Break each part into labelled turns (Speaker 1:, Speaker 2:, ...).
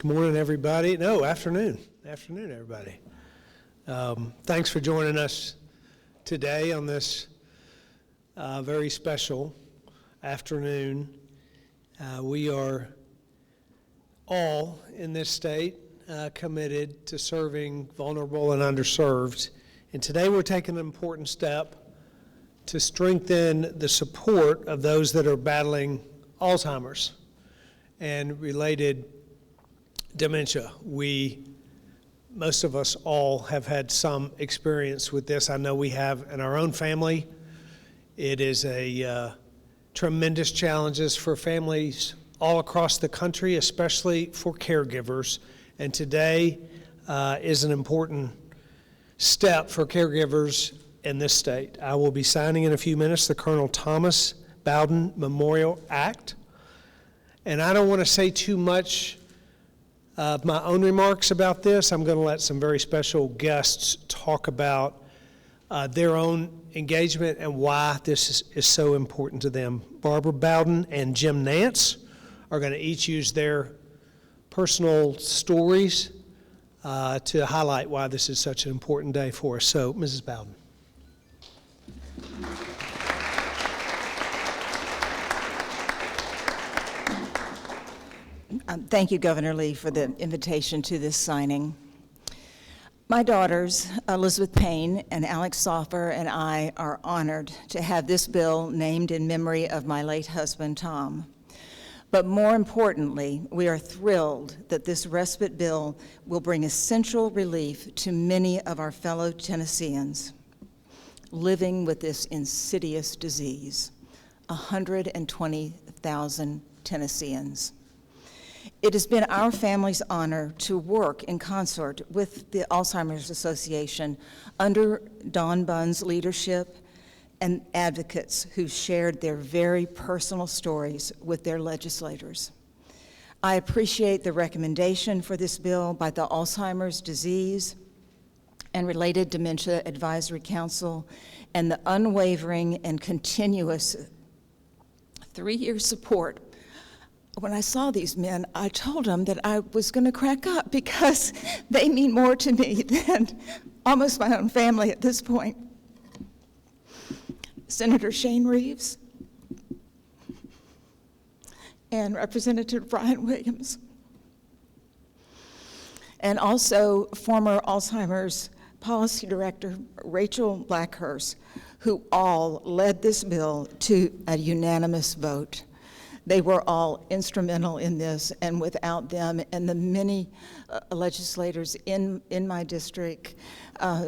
Speaker 1: Good morning, everybody. No, afternoon. Afternoon, everybody. Thanks for joining us today on this very special afternoon. We are all in this state committed to serving vulnerable and underserved. And today we're taking an important step to strengthen the support of those that are battling Alzheimer's and related dementia. Most of us all have had some experience with this. I know we have in our own family. It is a tremendous challenges for families all across the country, especially for caregivers. And today is an important step for caregivers in this state. I will be signing in a few minutes the Colonel Thomas Bowden Memorial Act. And I don't want to say too much of my own remarks about this. I'm going to let some very special guests talk about their own engagement and why this is so important to them. Barbara Bowden and Jim Nantz are going to each use their personal stories to highlight why this is such an important day for us. So, Mrs. Bowden.
Speaker 2: Thank you, Governor Lee, for the invitation to this signing. My daughters, Elizabeth Payne and Alex Soffer, and I are honored to have this bill named in memory of my late husband, Tom. But more importantly, we are thrilled that this respite bill will bring essential relief to many of our fellow Tennesseans living with this insidious disease, 120,000 Tennesseans. It has been our family's honor to work in concert with the Alzheimer's Association under Don Bunn's leadership and advocates who shared their very personal stories with their legislators. I appreciate the recommendation for this bill by the Alzheimer's Disease and Related Dementia Advisory Council and the unwavering and continuous 3-year support. When I saw these men, I told them that I was going to crack up because they mean more to me than almost my own family at this point. Senator Shane Reeves and Representative Brian Williams, and also former Alzheimer's Policy Director Rachel Blackhurst, who all led this bill to a unanimous vote. They were all instrumental in this, and without them and the many legislators in my district,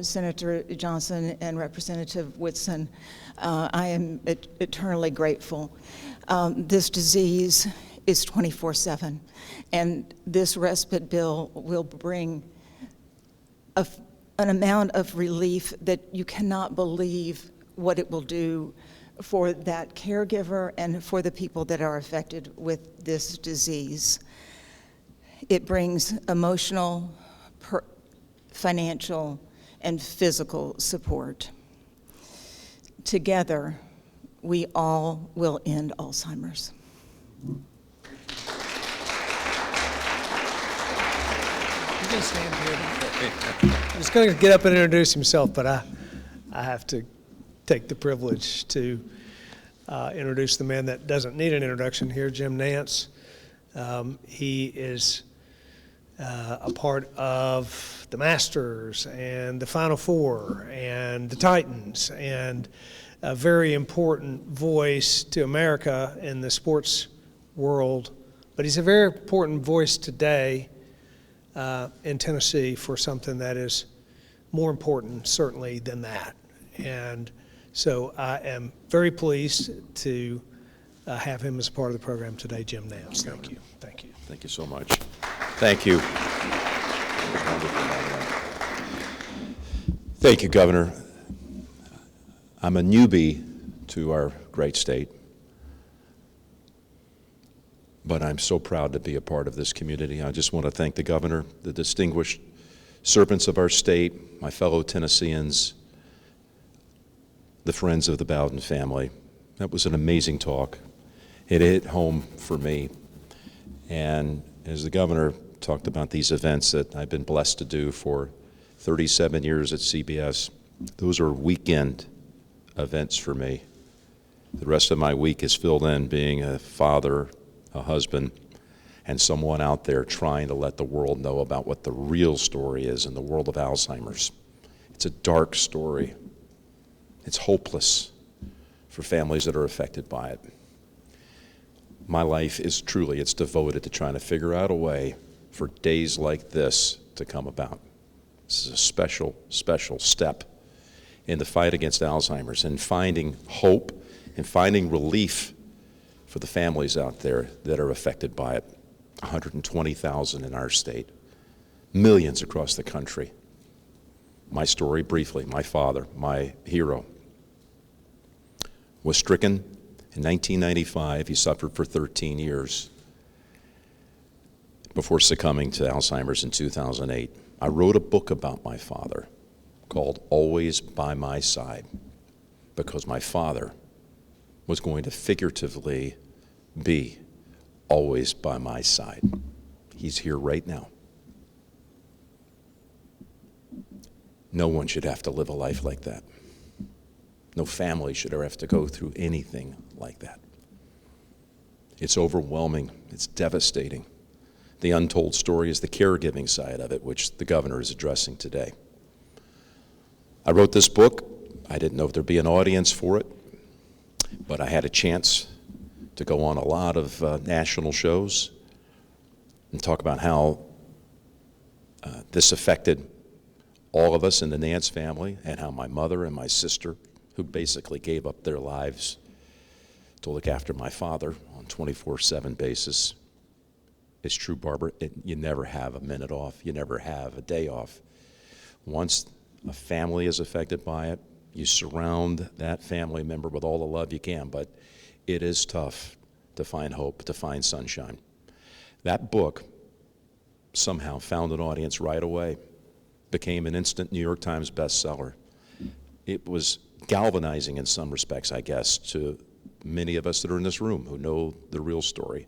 Speaker 2: Senator Johnson and Representative Whitson, I am eternally grateful. This disease is 24/7, and this respite bill will bring an amount of relief that you cannot believe what it will do for that caregiver and for the people that are affected with this disease. It brings emotional, financial, and physical support. Together, we all will end Alzheimer's.
Speaker 1: You can stand here. He's going to get up and introduce himself, but I have to take the privilege to introduce the man that doesn't need an introduction here, Jim Nantz. He is a part of the Masters and the Final Four and the Titans, and a very important voice to America in the sports world. But he's a very important voice today in Tennessee for something that is more important, certainly, than that. And so I am very pleased to have him as part of the program today, Jim Nantz. Thank you. Thank you.
Speaker 3: Thank you so much. Thank you. Thank you, Governor. I'm a newbie to our great state, but I'm so proud to be a part of this community. I just want to thank the governor, the distinguished servants of our state, my fellow Tennesseans, the friends of the Bowden family. That was an amazing talk. It hit home for me. And as the governor talked about these events that I've been blessed to do for 37 years at CBS. Those are weekend events for me. The rest of my week is filled in being a father, a husband, and someone out there trying to let the world know about what the real story is in the world of Alzheimer's. It's a dark story. It's hopeless for families that are affected by it. My life is truly, it's devoted to trying to figure out a way for days like this to come about. This is a special, special step in the fight against Alzheimer's and finding hope and finding relief for the families out there that are affected by it. 120,000 in our state, millions across the country. My story briefly, my father, my hero, was stricken in 1995. He suffered for 13 years before succumbing to Alzheimer's in 2008. I wrote a book about my father called Always by My Side, because my father was going to figuratively be always by my side. He's here right now. No one should have to live a life like that. No family should ever have to go through anything like that. It's overwhelming. It's devastating. The untold story is the caregiving side of it, which the governor is addressing today. I wrote this book. I didn't know if there'd be an audience for it, but I had a chance to go on a lot of national shows and talk about how this affected all of us in the Nantz family, and how my mother and my sister, who basically gave up their lives to look after my father on a 24/7 basis. It's true, Barbara, you never have a minute off. You never have a day off. Once a family is affected by it, you surround that family member with all the love you can, but it is tough to find hope, to find sunshine. That book somehow found an audience right away, became an instant New York Times bestseller. It was galvanizing in some respects, I guess, to many of us that are in this room who know the real story.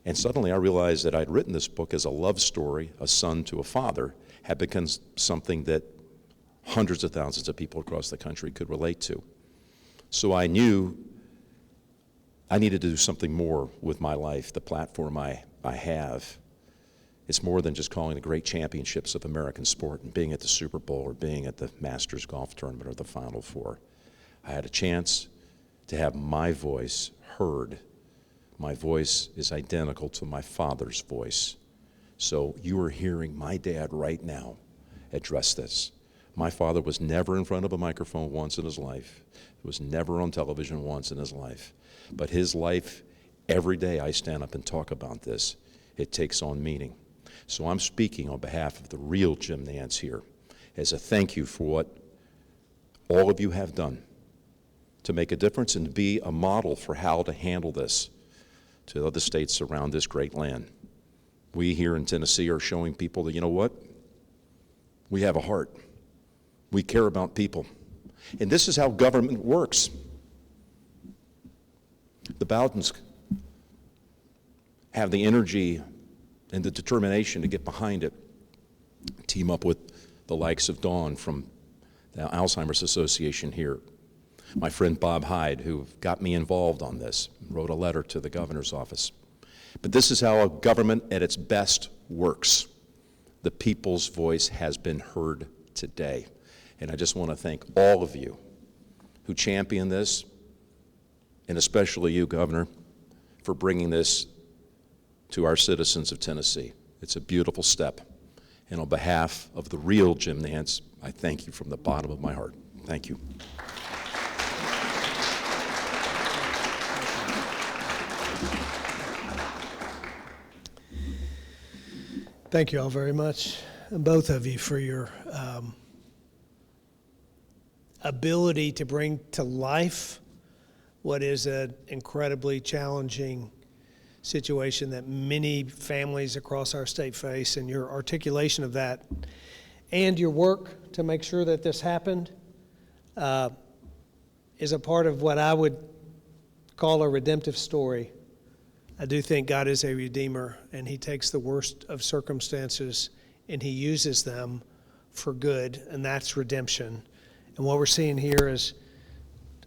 Speaker 3: And suddenly I realized that I'd written this book as a love story, a son to a father, had become something that hundreds of thousands of people across the country could relate to. So I knew I needed to do something more with my life, the platform I have. It's more than just calling the great championships of American sport and being at the Super Bowl or being at the Masters golf tournament or the Final Four. I had a chance to have my voice heard. My voice is identical to my father's voice. So you are hearing my dad right now address this. My father was never in front of a microphone once in his life. He was never on television once in his life. But his life, every day I stand up and talk about this, it takes on meaning. So I'm speaking on behalf of the real Jim Nantz here as a thank you for what all of you have done to make a difference and to be a model for how to handle this to other states around this great land. We here in Tennessee are showing people that, you know what? We have a heart. We care about people. And this is how government works. The Bowdens have the energy and the determination to get behind it, team up with the likes of Dawn from the Alzheimer's Association here. My friend Bob Hyde, who got me involved on this, wrote a letter to the governor's office. But this is how a government at its best works. The people's voice has been heard today. And I just want to thank all of you who champion this, and especially you, Governor, for bringing this to our citizens of Tennessee. It's a beautiful step. And on behalf of the real Jim Nantz, I thank you from the bottom of my heart. Thank you.
Speaker 1: Thank you all very much, both of you, for your ability to bring to life what is an incredibly challenging situation that many families across our state face, and your articulation of that and your work to make sure that this happened is a part of what I would call a redemptive story I do think God is a redeemer, and he takes the worst of circumstances and he uses them for good, and that's redemption. And what we're seeing here is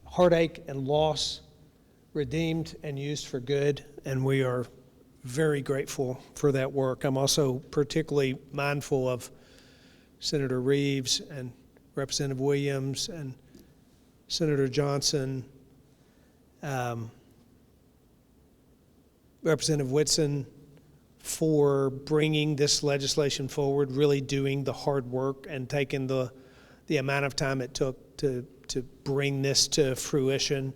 Speaker 1: heartache and loss redeemed and used for good, and we are very grateful for that work. I'm also particularly mindful of Senator Reeves and Representative Williams and Senator Johnson, Representative Whitson, for bringing this legislation forward, really doing the hard work and taking the amount of time it took to bring this to fruition.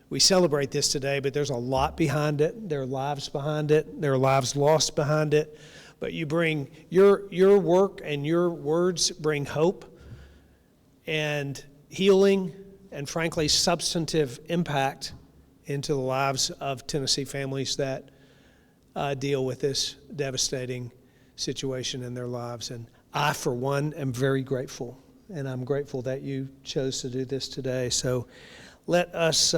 Speaker 1: We celebrate this today, but there's a lot behind it. There are lives behind it. There are lives lost behind it. But you bring your work and your words bring hope and healing and, frankly, substantive impact into the lives of Tennessee families that deal with this devastating situation in their lives. And I, for one, am very grateful, and I'm grateful that you chose to do this today. So let us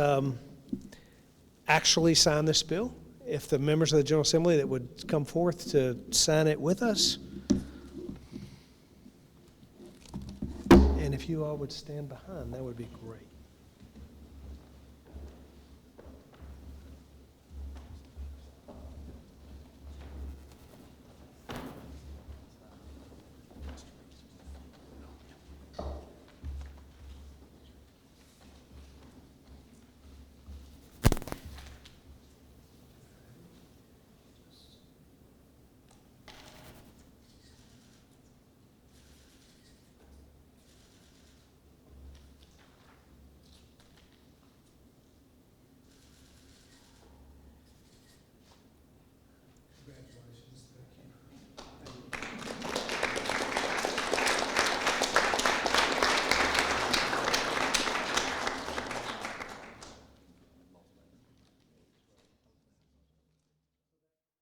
Speaker 1: actually sign this bill. If the members of the General Assembly that would come forth to sign it with us, and if you all would stand behind, that would be great.